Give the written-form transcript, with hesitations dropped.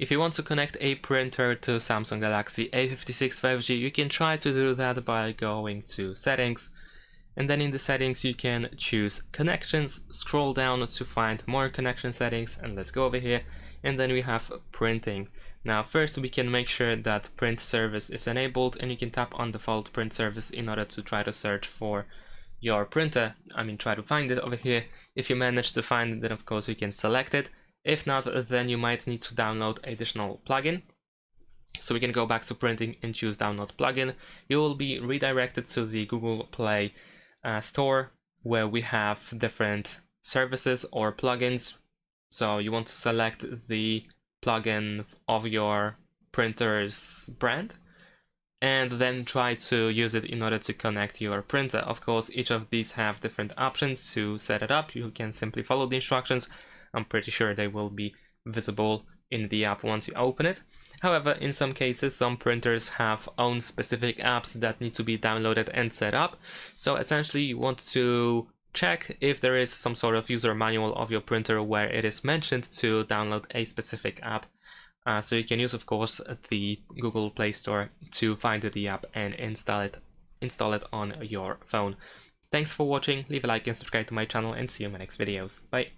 If you want to connect a printer to Samsung Galaxy A56 5G, you can try to do that by going to Settings, and then in the settings you can choose Connections, scroll down to find more connection settings, and let's go over here, and then we have Printing. Now first we can make sure that print service is enabled, and you can tap on default print service in order to try to search for your printer. Try to find it over here. If you manage to find it, then of course you can select it. If not, then you might need to download additional plugin. So we can go back to printing and choose download plugin. You will be redirected to the Google Play store, where we have different services or plugins. So you want to select the plugin of your printer's brand, and then try to use it in order to connect your printer. Of course, each of these have different options to set it up. You can simply follow the instructions. I'm pretty sure they will be visible in the app once you open it. However, in some cases, some printers have own specific apps that need to be downloaded and set up. So essentially, you want to check if there is some sort of user manual of your printer where it is mentioned to download a specific app. So you can use, of course, the Google Play Store to find the app and install it on your phone. Thanks for watching. Leave a like and subscribe to my channel, and see you in my next videos. Bye.